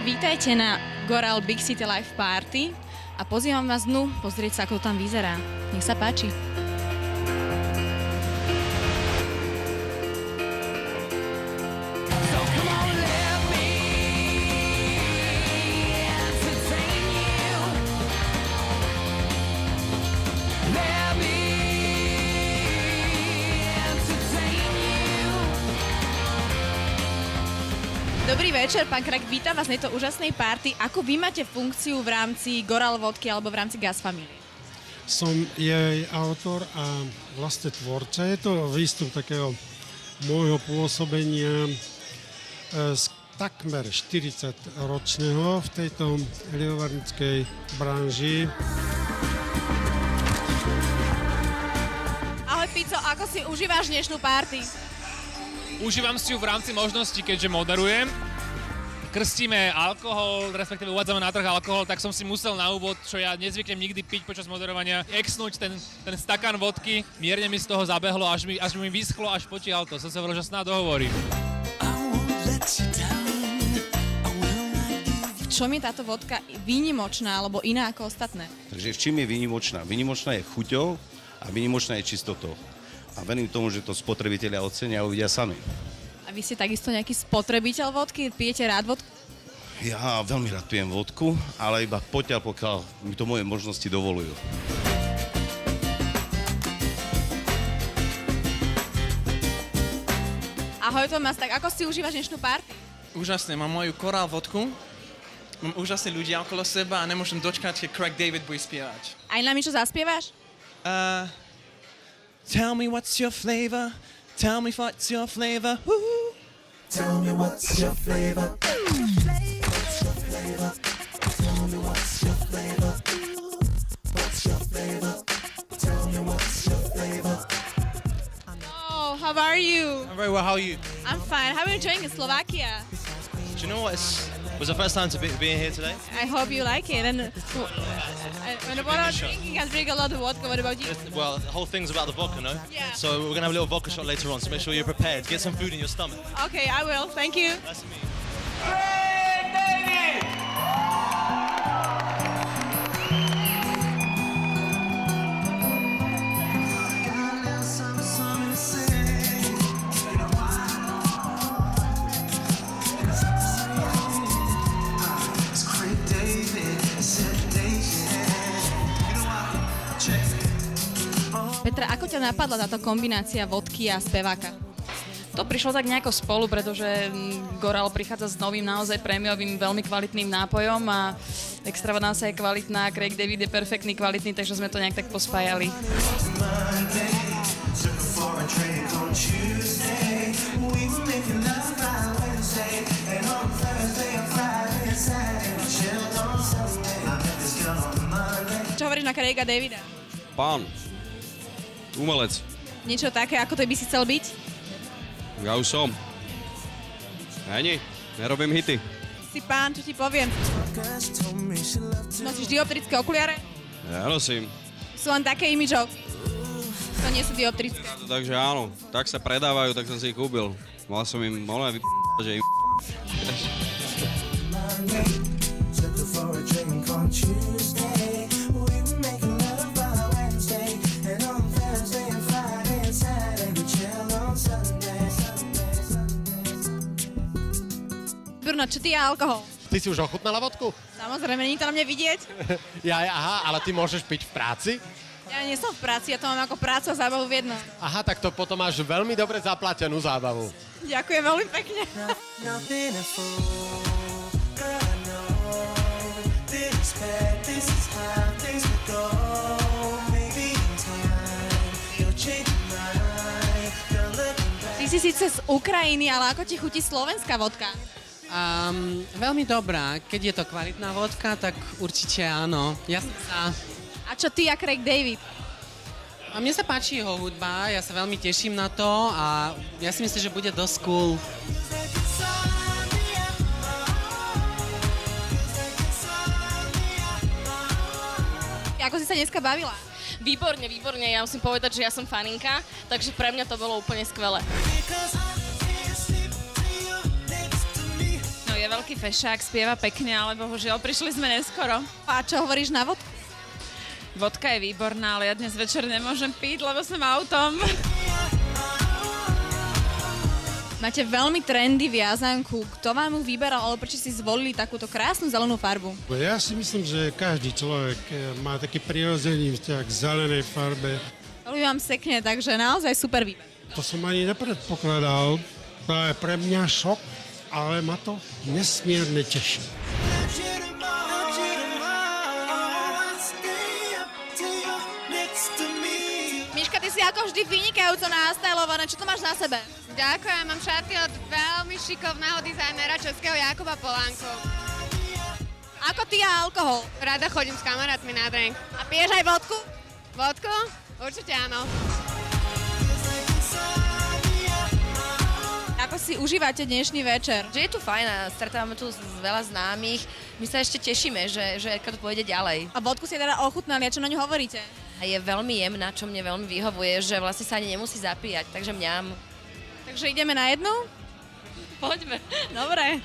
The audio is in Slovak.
Vítajte na Goral Big City Live Party a pozývam vás dnu pozrieť sa, ako to tam vyzerá. Nech sa páči. Dobrý večer, pán Krak, vítam vás na tejto úžasnej party. Ako vy máte funkciu v rámci Goral Vodky alebo v rámci Gas Family? Som jej autor a vlastne tvorca. Je to výstup takého môjho pôsobenia z takmer 40-ročného v tejto lihovarnickej branži. Ahoj Pico, ako si užíváš dnešnú party? Užívam si ju v rámci možností, keďže moderujem. Krstíme alkohol, respektíve uvádzame na trh alkohol, tak som si musel na úvod, čo ja nezvyknem nikdy piť počas moderovania, exnúť ten stakán vodky. Mierne mi z toho zabehlo, až mi vyschlo, až potiaľ to. Som sa hovoril, že snáď dohovorím. V čom je táto vodka výnimočná alebo iná ako ostatné? Takže v čím je výnimočná? Výnimočná je chuťou a výnimočná je čistotou. A verím tomu, že to spotrebitelia ocenia a uvidia sami. A vy ste takisto nejaký spotrebiteľ vodky? Pijete rád vodku? Ja veľmi rád pijem vodku, ale iba pokiaľ mi to moje možnosti dovolujú. Ahoj Tomás, tak ako si užívaš dnešnú party? Úžasne, mám moju Goral vodku, mám úžasné ľudia okolo seba a nemôžem dočkať, keď Craig David bude spievať. Aj nám niečo zaspievaš? Tell me what's your flavor, tell me what's your flavor, woo. Tell me what's your flavor. What's your flavor? Tell me what's your flavor. What's your flavor? Tell me what's your flavor. Oh, how are you? I'm very well, how are you? I'm fine. How are you enjoying Slovakia? Do you know what? It was the first time to be here today. I hope you like it. And what I'm drinking, I drink a lot of vodka. What about you? Well, the whole thing's about the vodka, no? Yeah. So we're gonna have a little vodka shot later on, so make sure you're prepared. Get some food in your stomach. Okay, I will. Thank you. Nice to meet you. Petra, ako ťa napadla táto kombinácia vodky a speváka? To prišlo tak nejako spolu, pretože Goral prichádza s novým, naozaj prémiovým, veľmi kvalitným nápojom a Extravaganza je kvalitná, Craig David je perfektný, kvalitný, takže sme to nejak tak pospájali. Čo hovoríš na Craiga Davida? Pán, umelec. Niečo také, ako to by si chcel byť? Ja už som. Není, nerobím hity. Si pán, čo ti poviem. Nosíš dioptrické okuliare? Ja nosím. Sú len také imidžov. To nie sú dioptrické. Takže áno, tak sa predávajú, tak som si ich kúpil. Mal som im, že im Bruno, čo ty a alkohol? Ty si už ochutnala vodku? Samozrejme, nie to na mne vidieť. Aha, ale ty môžeš piť v práci? Ja nie som v práci, ja to mám ako prácu a zábavu v jednom. Aha, tak to potom máš veľmi dobre zaplatenú zábavu. Ďakujem veľmi pekne. Ty si síce z Ukrajiny, ale ako ti chutí slovenská vodka? Veľmi dobrá. Keď je to kvalitná vodka, tak určite áno. A čo ty a Craig David? A mne sa páči jeho hudba, ja sa veľmi teším na to a ja si myslím, že bude dosť cool. Ako si sa dneska bavila? Výborne, výborne, ja musím povedať, že ja som faninka, takže pre mňa to bolo úplne skvelé. No je veľký fešák, spieva pekne, ale bohužiaľ prišli sme neskoro. A čo hovoríš na vodku? Vodka je výborná, ale ja dnes večer nemôžem piť, lebo som autom. Máte veľmi trendy viazanku. Kto vám ju vyberal, alebo prečo si zvolili takúto krásnu zelenú farbu? Ja si myslím, že každý človek má taký prirodzený vzťah k zelenej farbe. Veľmi vám sekne, takže naozaj super výber. To som ani nepredpokladal. To je pre mňa šok, ale ma to nesmierne teší. Miška, ty si ako vždy vynikajúco nastajlovaná. Čo to máš na sebe? Ďakujem, mám šaty od veľmi šikovného dizajnera českého Jakuba Polánku. Ako ty a alkohol? Rada chodím s kamarátmi na drink. A piješ aj vodku? Vodku? Určite áno. Ako si užívate dnešný večer? Že je tu fajn a stretávame tu veľa známych. My sa ešte tešíme, že ako to pôjde ďalej. A vodku ste teda ochutnali, a čo na ňu hovoríte? A je veľmi jemná, čo mne veľmi vyhovuje, že vlastne sa ani nemusí zapíjať, takže mňam. Takže ideme na jednu? Poďme. Dobre.